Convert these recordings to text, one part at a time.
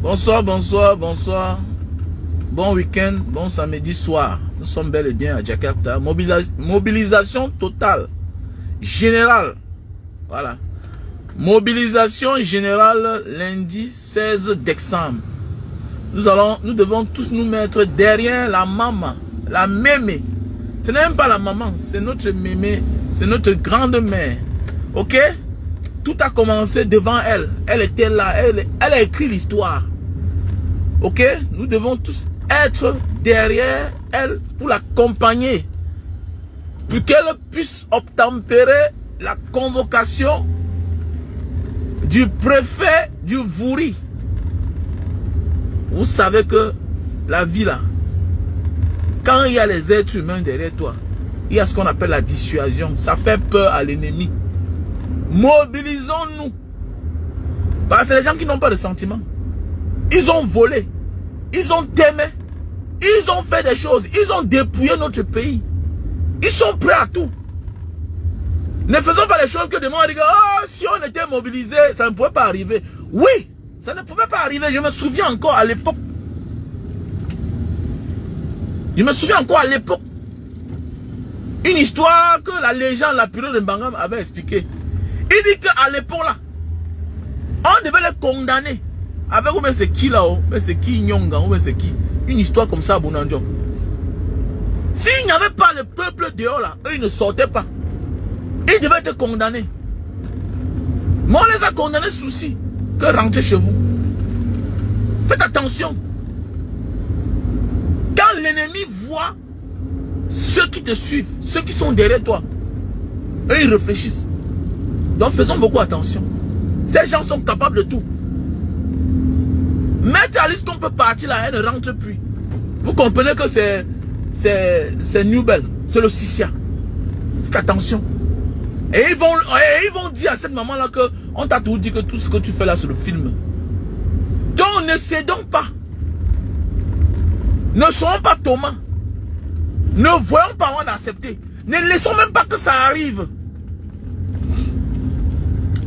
Bonsoir, bonsoir, bonsoir. Bon week-end, bon samedi soir. Nous sommes bel et bien à Jakarta. Mobilisation totale, générale. Voilà. Mobilisation générale lundi 16 décembre. Nous devons tous nous mettre derrière la maman, la mémé. Ce n'est même pas la maman, c'est notre mémé, c'est notre grande mère. Ok? Tout a commencé devant elle. Elle était là, elle a écrit l'histoire. Ok? Nous devons tous être derrière elle pour l'accompagner. Pour qu'elle puisse obtempérer la convocation du préfet du Vouri. Vous savez que la vie là, quand il y a les êtres humains derrière toi, il y a ce qu'on appelle la dissuasion. Ça fait peur à l'ennemi. Mobilisons-nous. Parce que c'est les gens qui n'ont pas de sentiments. Ils ont volé. Ils ont aimé. Ils ont fait des choses. Ils ont dépouillé notre pays. Ils sont prêts à tout. Ne faisons pas les choses que demain on dit que oh, si on était mobilisé, ça ne pouvait pas arriver. Oui, ça ne pouvait pas arriver. Je me souviens encore à l'époque. Je me souviens encore à l'époque. Une histoire que la légende, la période de Mbangam avait expliqué. Il dit qu'à l'époque là, on devait les condamner. Avec ou bien c'est qui là-haut, mais c'est qui Nyonga, ou bien c'est qui. Une histoire comme ça à Bounandjo. S'il n'y avait pas le peuple dehors là, eux ils ne sortaient pas. Ils devaient être condamnés. Mais on les a condamnés souci que rentrer chez vous. Faites attention. Quand l'ennemi voit ceux qui te suivent, ceux qui sont derrière toi, eux ils réfléchissent. Donc faisons beaucoup attention. Ces gens sont capables de tout. Maître Alice qu'on peut partir là, elle ne rentre plus. Vous comprenez que c'est Nubel, c'est le Sissia. Faites attention. Et ils vont dire à cette maman-là que on t'a tout dit que tout ce que tu fais là sur le film. Donc ne cédons pas. Ne soyons pas Thomas. Ne voyons pas on accepter. Ne laissons même pas que ça arrive.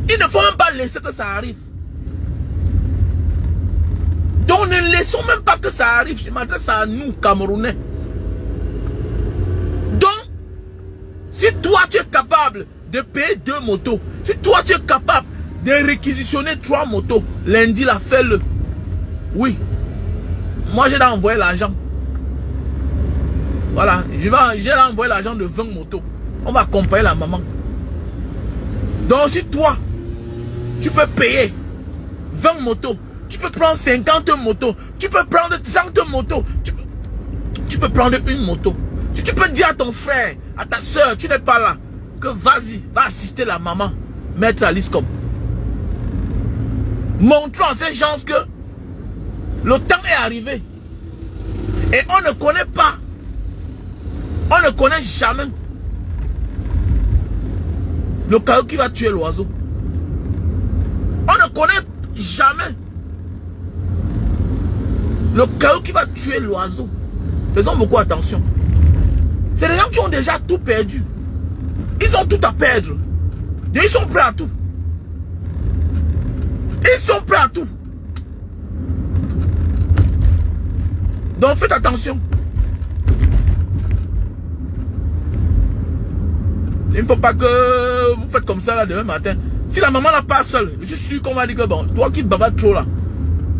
Il ne faut même pas laisser que ça arrive. Donc ne laissons même pas que ça arrive. Je m'adresse à nous, Camerounais. Donc, si toi tu es capable de payer 2 motos, si toi tu es capable de réquisitionner 3 motos, lundi là, fais-le. Oui. Moi j'ai envoyé l'argent. Voilà, j'ai envoyé l'argent de 20 motos. On va accompagner la maman. Donc si toi, tu peux payer 20 motos, tu peux prendre 50 motos, tu peux prendre 30 motos, tu peux prendre une moto. Si tu peux dire à ton frère, à ta soeur, tu n'es pas là, que vas-y, va assister la maman, Maître Alice comme. Montrons à ces gens que le temps est arrivé. Et on ne connaît pas, on ne connaît jamais le caillou qui va tuer l'oiseau. On ne connaît jamais le caillou qui va tuer l'oiseau. Faisons beaucoup attention. C'est les gens qui ont déjà tout perdu. Ils ont tout à perdre. Et ils sont prêts à tout. Ils sont prêts à tout. Donc faites attention. Il ne faut pas que vous faites comme ça là demain matin. Si la maman n'a pas seule, je suis sûr qu'on va dire que bon, toi qui bavardes trop là,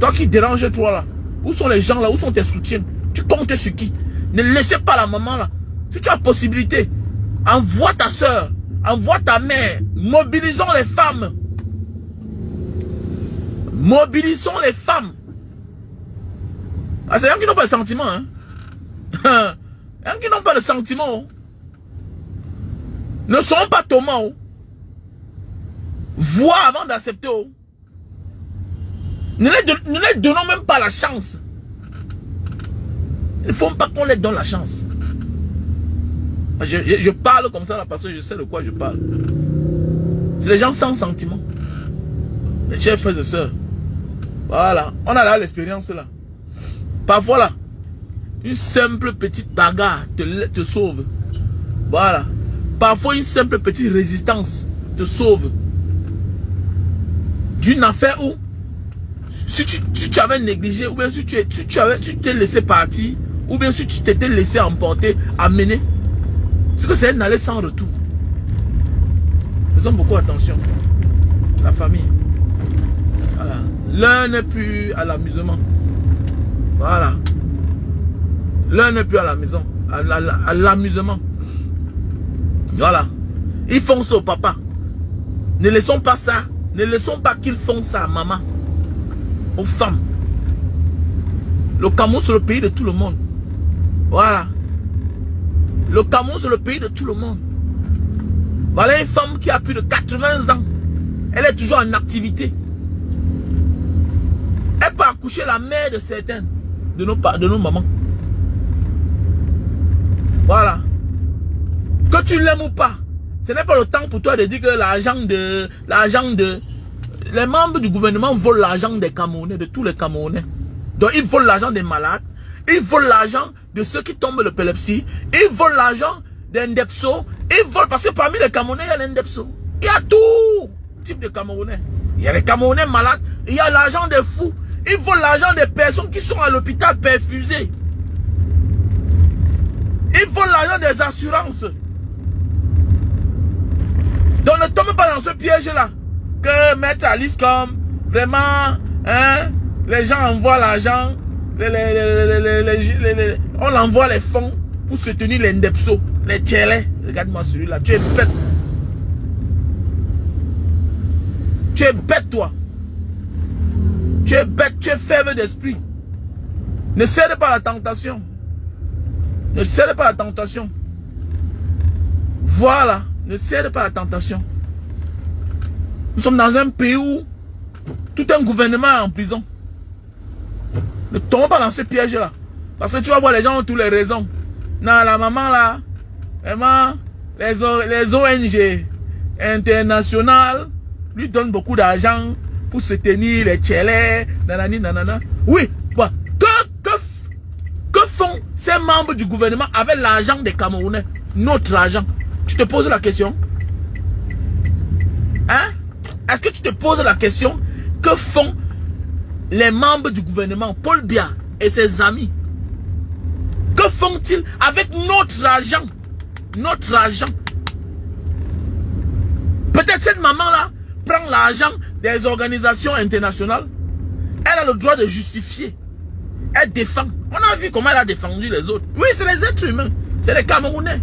toi qui déranges trop là, où sont les gens là, où sont tes soutiens? Tu comptes sur qui? Ne laissez pas la maman là. Si tu as possibilité, envoie ta soeur, envoie ta mère, mobilisons les femmes. Mobilisons les femmes. Ah, c'est gens qui n'ont pas de sentiments, hein. Gens qui n'ont pas de sentiments. Ne sont pas Thomas. Vois avant d'accepter. Ne les donnons même pas la chance. Il ne faut pas qu'on les donne la chance. Je parle comme ça là parce que je sais de quoi je parle. C'est les gens sans sentiment. Les chers frères et sœurs. Voilà. On a là l'expérience là. Parfois là, une simple petite bagarre te sauve. Voilà. Parfois une simple petite résistance te sauve. D'une affaire où Si tu avais négligé, ou bien si tu t'es laissé partir, ou bien si tu t'étais laissé emporter, amener, c'est que c'est un aller sans retour. Faisons beaucoup attention. La famille. Voilà. L'un n'est plus à l'amusement. Voilà. L'un n'est plus à la maison. À l'amusement. Voilà. Ils font ça au papa. Ne laissons pas ça. Ne laissons pas qu'ils font ça à maman. Aux femmes. Le Cameroun, c'est le pays de tout le monde. Voilà. Le Cameroun, c'est le pays de tout le monde. Voilà une femme qui a plus de 80 ans. Elle est toujours en activité. Elle peut accoucher la mère de certaines de nos mamans. Voilà. Que tu l'aimes ou pas, ce n'est pas le temps pour toi de dire que les membres du gouvernement volent l'argent des Camerounais, de tous les Camerounais. Donc ils volent l'argent des malades, ils volent l'argent de ceux qui tombent l'épilepsie, ils volent l'argent des Ndepso, ils volent, parce que parmi les Camerounais, il y a les Ndepso. Il y a tout type de Camerounais. Il y a les Camerounais malades, il y a l'argent des fous. Ils volent l'argent des personnes qui sont à l'hôpital perfusées. Ils volent l'argent des assurances. Donc ne tombe pas dans ce piège-là. Que Maître Alice comme, vraiment, hein, les gens envoient l'argent, on envoie les fonds pour soutenir les Ndepso, les Tchélé. Regarde-moi celui-là, tu es bête. Tu es bête, toi. Tu es bête, tu es faible d'esprit. Ne cède pas à la tentation. Ne cède pas à la tentation. Voilà, ne cède pas à la tentation. Nous sommes dans un pays où tout un gouvernement est en prison. Ne tombe pas dans ce piège-là. Parce que tu vas voir, les gens ont toutes les raisons. Non, la maman là, vraiment, les ONG internationales lui donnent beaucoup d'argent pour soutenir les tchélés, nanani, nanana. Oui, bah, que font ces membres du gouvernement avec l'argent des Camerounais, notre argent? Tu te poses la question? Hein? Est-ce que tu te poses la question? Que font les membres du gouvernement, Paul Biya et ses amis? Que font-ils avec notre argent? Notre argent. Peut-être cette maman-là prend l'argent des organisations internationales. Elle a le droit de justifier. Elle défend. On a vu comment elle a défendu les autres. Oui, c'est les êtres humains. C'est les Camerounais.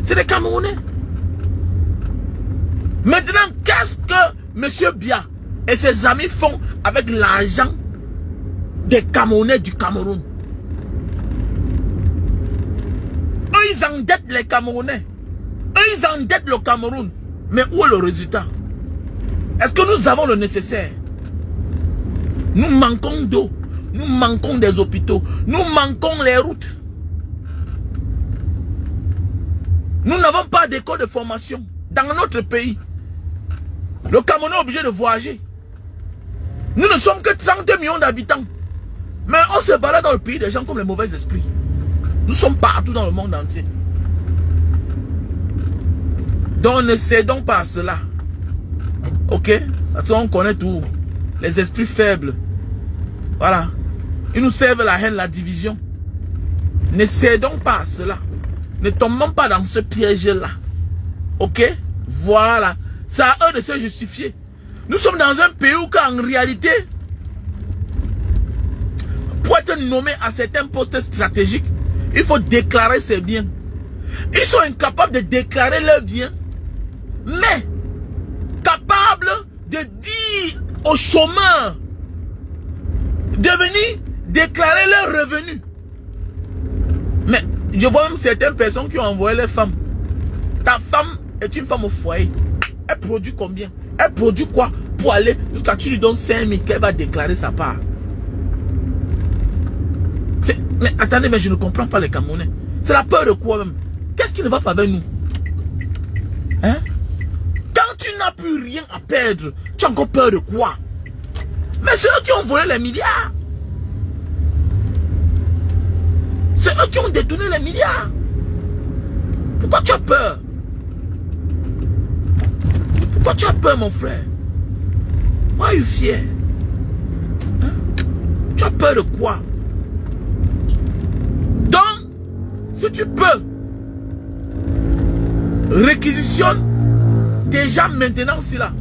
C'est les Camerounais. Maintenant, qu'est-ce que M. Biya et ses amis font avec l'argent des Camerounais du Cameroun? Eux, ils endettent les Camerounais. Eux, ils endettent le Cameroun. Mais où est le résultat? Est-ce que nous avons le nécessaire? Nous manquons d'eau. Nous manquons des hôpitaux. Nous manquons les routes. Nous n'avons pas d'école de formation dans notre pays. Le Cameroun est obligé de voyager. Nous ne sommes que 32 millions d'habitants. Mais on se balade dans le pays des gens comme les mauvais esprits. Nous sommes partout dans le monde entier. Donc ne cédons pas à cela. Ok? Parce qu'on connaît tout. Les esprits faibles. Voilà. Ils nous servent la haine, la division. Ne cédons pas à cela. Ne tombons pas dans ce piège-là. Ok? Voilà. C'est à eux de se justifier. Nous sommes dans un pays où, en réalité, pour être nommé à certains postes stratégiques, il faut déclarer ses biens. Ils sont incapables de déclarer leurs biens, mais capables de dire aux chômeurs de venir déclarer leurs revenus. Mais je vois même certaines personnes qui ont envoyé les femmes. Ta femme est une femme au foyer. Elle produit combien? Elle produit quoi pour aller jusqu'à tu lui donnes 5 000 qu'elle va déclarer sa part? Mais attendez, mais je ne comprends pas les Camerounais. C'est la peur de quoi même? Qu'est-ce qui ne va pas avec nous? Hein? Quand tu n'as plus rien à perdre, tu as encore peur de quoi? Mais c'est eux qui ont volé les milliards. C'est eux qui ont détourné les milliards. Pourquoi tu as peur? Pourquoi tu as peur, mon frère? Pourquoi es-tu fier? Tu as peur de quoi? Donc, si tu peux, réquisitionne déjà maintenant, c'est là.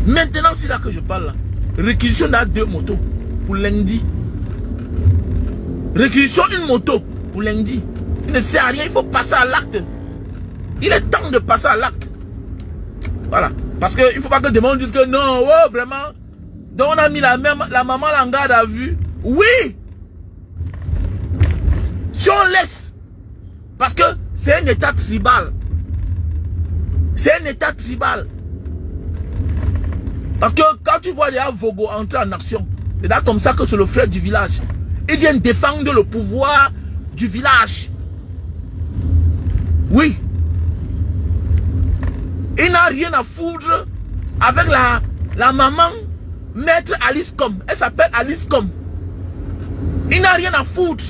Maintenant, c'est là que je parle là. Réquisitionne à 2 motos pour lundi. Réquisitionne une moto pour lundi. Il ne sert à rien, il faut passer à l'acte. Il est temps de passer à l'acte. Voilà. Parce qu'il ne faut pas que des gens disent que non, oh, vraiment. Donc on a mis la maman en garde à vue. Oui. Si on laisse. Parce que c'est un état tribal. C'est un état tribal. Parce que quand tu vois les Vogo entrer en action, c'est là comme ça que c'est le frère du village. Ils viennent défendre le pouvoir du village. Oui. Il n'a rien à foutre avec la maman, maître Alice Com. Elle s'appelle Alice Com. Il n'a rien à foutre.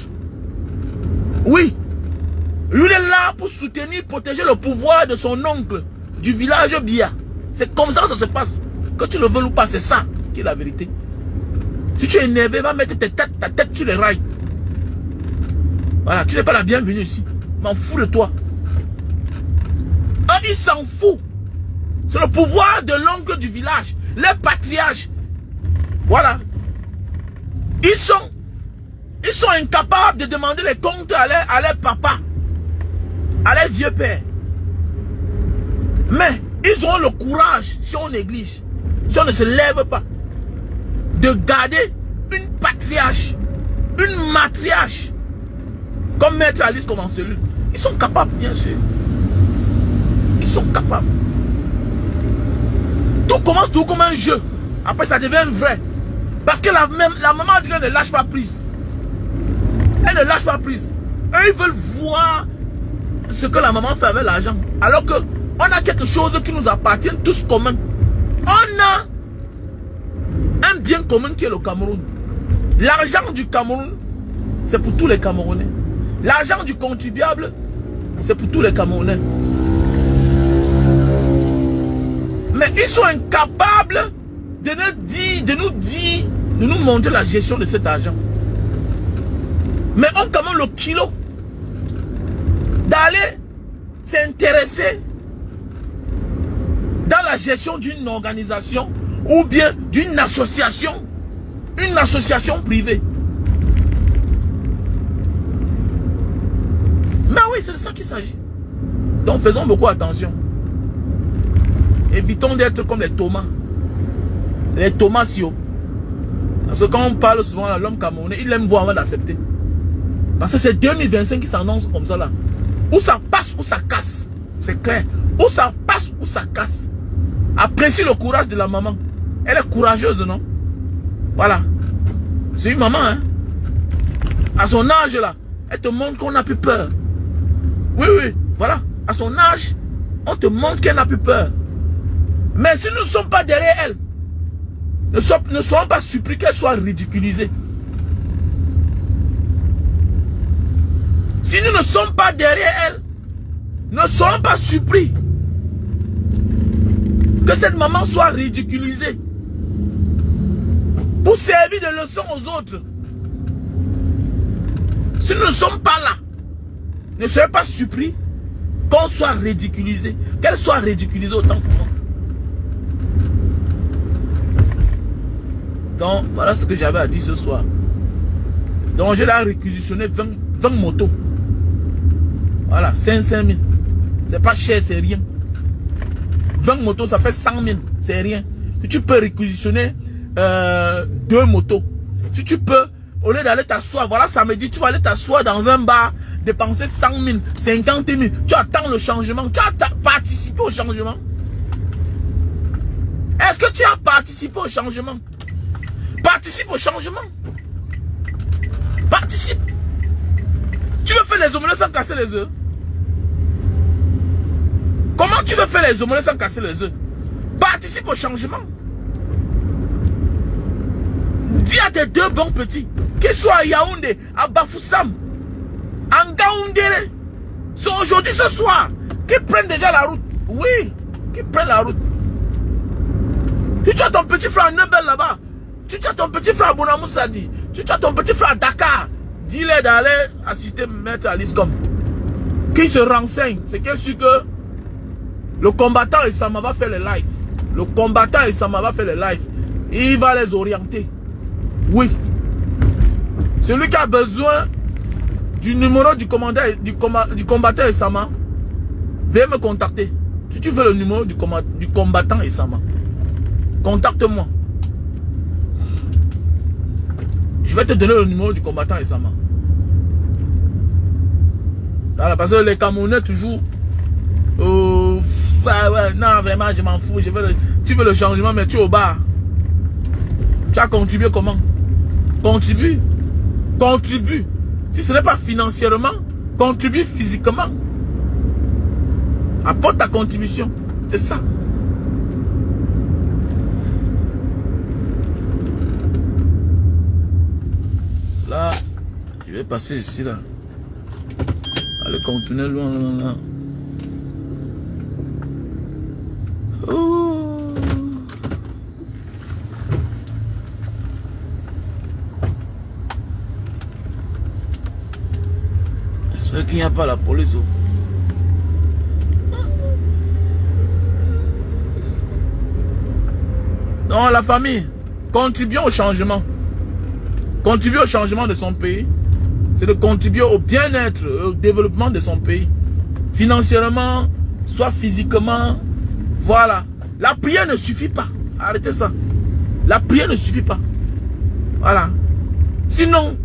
Oui. Lui est là pour soutenir, protéger le pouvoir de son oncle du village Bia. C'est comme ça que ça se passe. Que tu le veux ou pas, c'est ça qui est la vérité. Si tu es énervé, va mettre ta tête sur les rails. Voilà, tu n'es pas la bienvenue ici. M'en fous de toi. Il s'en fout. C'est le pouvoir de l'oncle du village. Les patriarches. Voilà. Ils sont incapables de demander les comptes à leur papa. À leur vieux père. Mais ils ont le courage, si on néglige, si on ne se lève pas, de garder une patriarche, une matriarche, comme Maître Alice comme en cellule. Ils sont capables, bien sûr. Ils sont capables. Tout commence tout comme un jeu. Après, ça devient vrai. Parce que la maman dit qu'elle ne lâche pas prise. Elle ne lâche pas prise. Eux, ils veulent voir ce que la maman fait avec l'argent. Alors que on a quelque chose qui nous appartient tous commun. On a un bien commun qui est le Cameroun. L'argent du Cameroun, c'est pour tous les Camerounais. L'argent du contribuable, c'est pour tous les Camerounais. Mais ils sont incapables de nous montrer la gestion de cet argent. Mais on commande le kilo d'aller s'intéresser dans la gestion d'une organisation ou bien d'une association, une association privée. Mais oui, c'est de ça qu'il s'agit. Donc faisons beaucoup attention. Évitons d'être comme les Thomas. Les Thomasio. Parce que quand on parle souvent à l'homme camerounais, il aime voir avant d'accepter. Parce que c'est 2025 qui s'annonce comme ça là. Où ça passe, où ça casse. C'est clair. Où ça passe, où ça casse. Apprécie le courage de la maman. Elle est courageuse, non? Voilà. C'est une maman, hein. À son âge là, elle te montre qu'on n'a plus peur. Oui, oui, voilà. À son âge, on te montre qu'elle n'a plus peur. Mais si nous ne sommes pas derrière elle, ne soyons pas surpris qu'elle soit ridiculisée. Si nous ne sommes pas derrière elle, ne soyons pas surpris que cette maman soit ridiculisée pour servir de leçon aux autres. Si nous ne sommes pas là, ne soyez pas surpris qu'on soit ridiculisé, qu'elle soit ridiculisée autant que moi. Donc, voilà ce que j'avais à dire ce soir. Donc, j'ai là réquisitionné 20 motos. Voilà, 500 000. C'est pas cher, c'est rien. 20 motos, ça fait 100 000. C'est rien. Si tu peux réquisitionner 2 motos. Si tu peux, au lieu d'aller t'asseoir, voilà, samedi, tu vas aller t'asseoir dans un bar, dépenser 100 000, 50 000. Tu attends le changement. Tu as participé au changement. Est-ce que tu as participé au changement? Participe au changement. Participe. Tu veux faire les omelettes sans casser les œufs? Comment tu veux faire les omelettes sans casser les œufs? Participe au changement. Dis à tes 2 bons petits, qu'ils soient à Yaoundé, à Bafoussam, en Gaoundéré, c'est aujourd'hui, ce soir, qu'ils prennent déjà la route. Oui, qu'ils prennent la route. Si tu as ton petit frère en Nebel là-bas, Tu as ton petit frère Bonamou Sadi. Tu as ton petit frère Dakar. Dis-leur d'aller assister Maître Aliscom. Qui se renseigne. C'est qu'il sûr que le combattant Essama va faire les lives. Le combattant Essama va faire les lives. Il va les orienter. Oui. Celui qui a besoin du numéro du combattant Essama, veuillez me contacter. Si tu veux le numéro du combattant Essama, contacte-moi. Je vais te donner le numéro du combattant Essama. Voilà, parce que les Camerounais toujours... ouais, non, vraiment, je m'en fous. Tu veux le changement, mais tu es au bar. Tu as contribué comment? Contribue. Contribue. Si ce n'est pas financièrement, contribue physiquement. Apporte ta contribution. C'est ça. Là, je vais passer ici, là. Allez, continuez loin, là. Oh. J'espère qu'il n'y a pas la police. Non, la famille, contribuons au changement. Contribuer au changement de son pays, c'est de contribuer au bien-être, au développement de son pays. Financièrement, soit physiquement. Voilà. La prière ne suffit pas. Arrêtez ça. La prière ne suffit pas. Voilà. Sinon,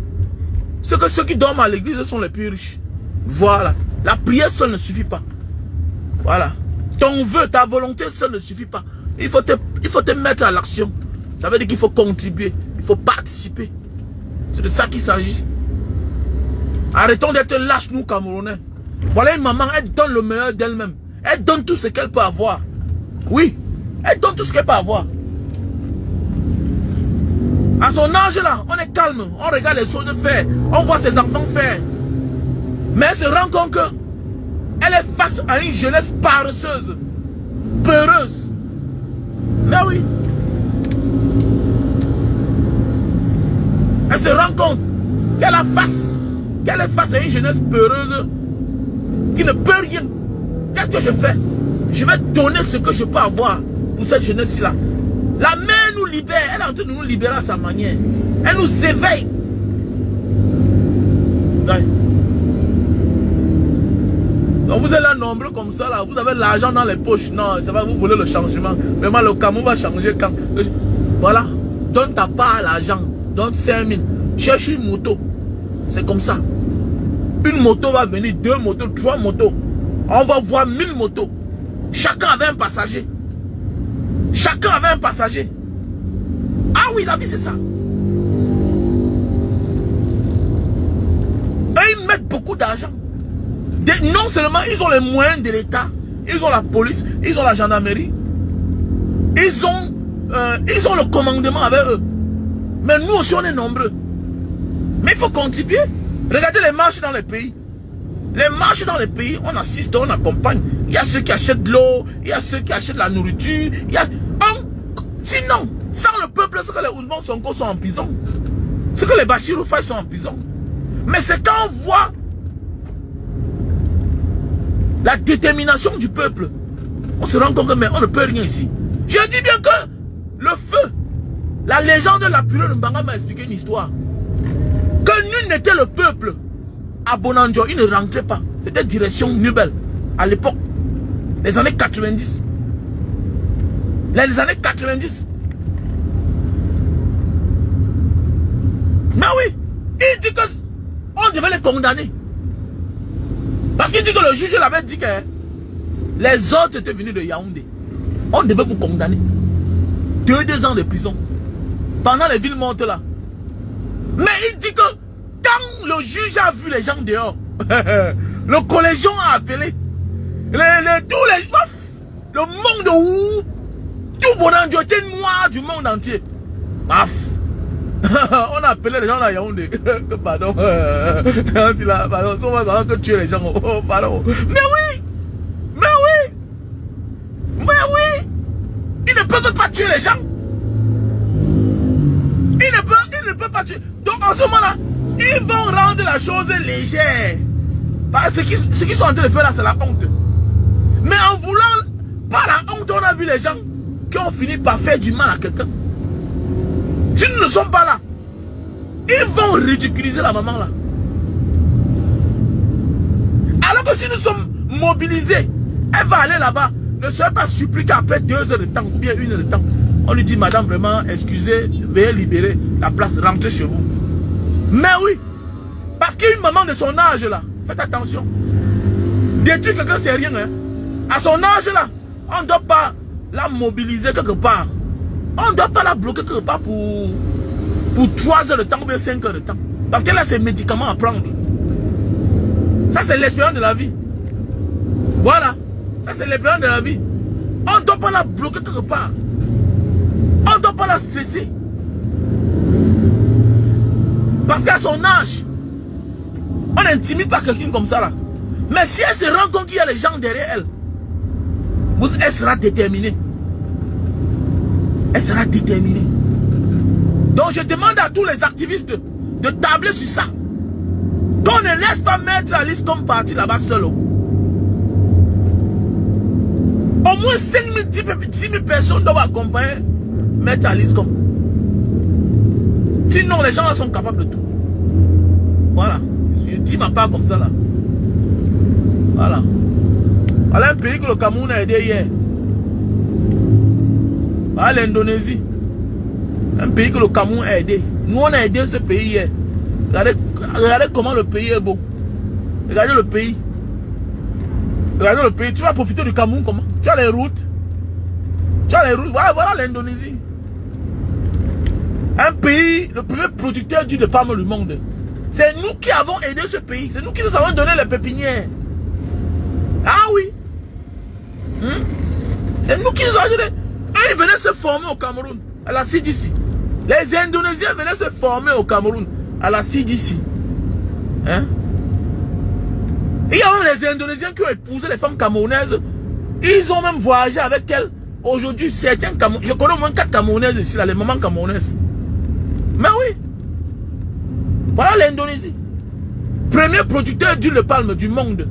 ceux qui dorment à l'église sont les plus riches. Voilà. La prière seule ne suffit pas. Voilà. Ton vœu, ta volonté seule ne suffit pas. Il faut te mettre à l'action. Ça veut dire qu'il faut contribuer. Il faut participer. C'est de ça qu'il s'agit. Arrêtons d'être lâches, nous, Camerounais. Voilà une maman, elle donne le meilleur d'elle-même. Elle donne tout ce qu'elle peut avoir. Oui, elle donne tout ce qu'elle peut avoir. À son âge là, on est calme. On regarde les choses faire. On voit ses enfants faire. Mais elle se rend compte que elle est face à une jeunesse paresseuse, peureuse. Mais oui. Elle se rend compte qu'elle est face à une jeunesse peureuse qui ne peut rien. Qu'est-ce que je fais? Je vais donner ce que je peux avoir pour cette jeunesse-là. La mère nous libère, elle est en train de nous libérer à sa manière. Elle nous éveille. Ouais. Donc vous êtes là nombreux comme ça, là, vous avez l'argent dans les poches. Non, ça va, vous voulez le changement. Mais moi, le Cameroun va changer quand. Voilà. Donne ta part à l'argent. Donne 5 000. Cherche une moto. C'est comme ça. Une moto va venir, 2 motos, 3 motos. On va voir 1000 motos. Chacun avait un passager. Chacun avait un passager. Ah oui, la vie c'est ça. Et ils mettent beaucoup d'argent. Non seulement ils ont les moyens de l'État, ils ont la police, ils ont la gendarmerie, ils ont le commandement avec eux. Mais nous aussi on est nombreux. Mais il faut contribuer. Regardez les marches dans les pays. Les marches dans les pays, on assiste, on accompagne. Il y a ceux qui achètent de l'eau, il y a ceux qui achètent la nourriture. Sinon, sans le peuple, c'est que les Ousmane Sonko sont en prison. C'est que les Bachirou Faye sont en prison. Mais c'est quand on voit la détermination du peuple, on se rend compte que mais on ne peut rien ici. Je dis bien que le feu, la légende de la purée de Mbanga m'a expliqué une histoire. Que nul n'était le peuple. À Bonanjo, il ne rentrait pas. C'était direction Nubel. À l'époque, les années 90. Les années 90. Mais oui, il dit que on devait les condamner. Parce qu'il dit que le juge l'avait dit que les autres étaient venus de Yaoundé. On devait vous condamner. 2 ans de prison. Pendant les villes mortes là. Mais il dit que quand le juge a vu les gens dehors, le collégion a appelé le monde où tout Bonanjo était noir du monde entier. Paf. On a appelé les gens à Yaoundé. Pardon. Pardon. On va que tuer les gens. Oh, pardon. Mais oui. Mais oui. Mais oui. Ils ne peuvent pas tuer les gens. même pas tuer. Donc en ce moment-là, ils vont rendre la chose légère. Parce que ce qu'ils sont en train de faire là, c'est la honte. Mais en voulant, par la honte, on a vu les gens qui ont fini par faire du mal à quelqu'un. Si nous ne sommes pas là, ils vont ridiculiser la maman là. Alors que si nous sommes mobilisés, elle va aller là-bas. Ne soyez pas surpris qu'après 2 heures de temps ou bien 1 heure de temps, on lui dit, madame, vraiment, excusez, veuillez libérer la place, rentrez chez vous. Mais oui, parce qu'une maman de son âge là, faites attention. Détruire quelqu'un, c'est rien. Hein. À son âge là, on ne doit pas la mobiliser quelque part. On ne doit pas la bloquer quelque part pour 3 heures de temps ou bien 5 heures de temps. Parce qu'elle a ses médicaments à prendre. Ça, c'est l'expérience de la vie. Voilà. Ça, c'est l'expérience de la vie. On ne doit pas la bloquer quelque part. On ne doit pas la stresser. Parce qu'à son âge, on n'intimide pas quelqu'un comme ça là. Mais si elle se rend compte qu'il y a les gens derrière elle, elle sera déterminée. Elle sera déterminée. Donc je demande à tous les activistes de tabler sur ça. Qu'on ne laisse pas mettre Alice comme partie là-bas seul. Au moins 5 000, 10 000 personnes doivent accompagner mettre Alice comme. Sinon les gens là sont capables de tout. Voilà. Je dis ma part comme ça là. Voilà. Voilà un pays que le Cameroun a aidé hier. Voilà l'Indonésie. Un pays que le Cameroun a aidé. Nous on a aidé ce pays hier. Regardez comment le pays est beau. Regardez le pays. Regardez le pays. Tu vas profiter du Cameroun comment? Tu as les routes. Tu as les routes. Voilà l'Indonésie. Un pays, le premier producteur d'huile de palme du monde. C'est nous qui avons aidé ce pays. C'est nous qui nous avons donné les pépinières. Ah oui. C'est nous qui nous avons donné. Eux, ils venaient se former au Cameroun, à la CDC. Les Indonésiens venaient se former au Cameroun, à la CDC. Hein? Il y a même les Indonésiens qui ont épousé les femmes camerounaises. Ils ont même voyagé avec elles. Aujourd'hui, certains Camerounais, je connais au moins 4 Camerounaises ici, là, les mamans camerounaises. Mais oui. Voilà l'Indonésie. Premier producteur d'huile de palme du monde.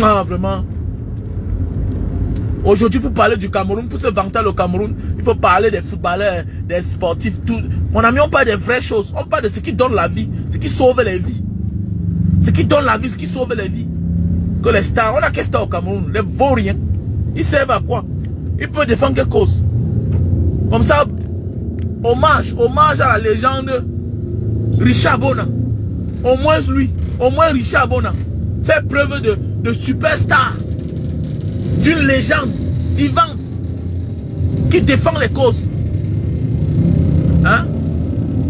Ah, vraiment. Aujourd'hui, pour parler du Cameroun, pour se vanter le Cameroun, il faut parler des footballeurs, des sportifs, tout. Mon ami, on parle des vraies choses. On parle de ce qui donne la vie, ce qui sauve les vies. Ce qui donne la vie, ce qui sauve les vies. Que les stars, on a quel star au Cameroun? Les vauriens. Ils servent à quoi? Ils peuvent défendre quelque chose. Comme ça, hommage à la légende Richard Bona. Au moins Richard Bona fait preuve de superstar. D'une légende vivante qui défend les causes. Hein?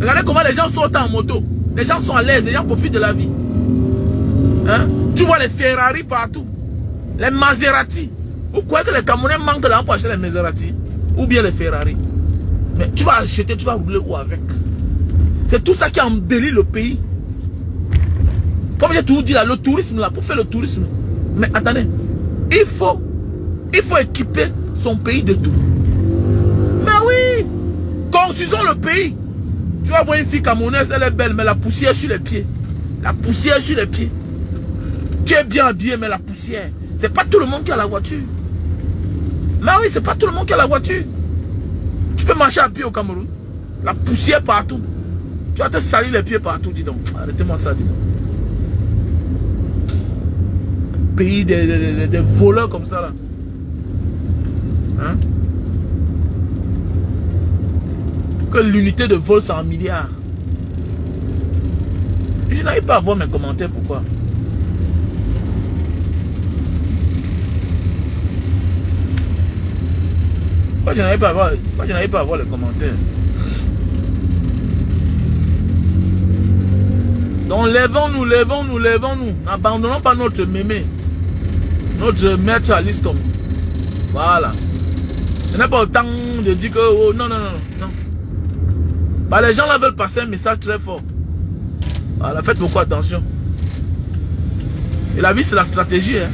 Regardez comment les gens sortent en moto. Les gens sont à l'aise, les gens profitent de la vie. Hein? Tu vois les Ferrari partout. Les Maserati. Vous croyez que les Camerounais manquent de l'argent pour acheter les Maserati? Ou bien les Ferrari? Mais tu vas acheter, tu vas rouler où avec? C'est tout ça qui embellit le pays. Comme j'ai toujours dit là, le tourisme là, pour faire le tourisme. Mais attendez, il faut équiper son pays de tout. Mais oui, construisons le pays. Tu vas voir une fille camerounaise, elle est belle, mais la poussière sur les pieds. La poussière sur les pieds. Tu es bien habillé, mais la poussière. C'est pas tout le monde qui a la voiture. Mais oui, c'est pas tout le monde qui a la voiture. Tu peux marcher à pied au Cameroun. La poussière partout. Tu vas te salir les pieds partout, dis donc. Arrêtez-moi ça, dis donc. Pays des voleurs comme ça, là. Hein? Que l'unité de vol, c'est en milliards. Je n'arrive pas à voir mes commentaires, pourquoi? Pourquoi je n'arrive pas à voir les commentaires? Donc lèvons-nous, lèvons-nous, lèvons-nous. N'abandonnons pas notre mémé. Notre maître Alice comme. Voilà. Ce n'est pas autant de dire que oh, non. Bah, les gens là veulent passer un message très fort. Voilà, faites beaucoup attention. Et la vie c'est la stratégie. Hein.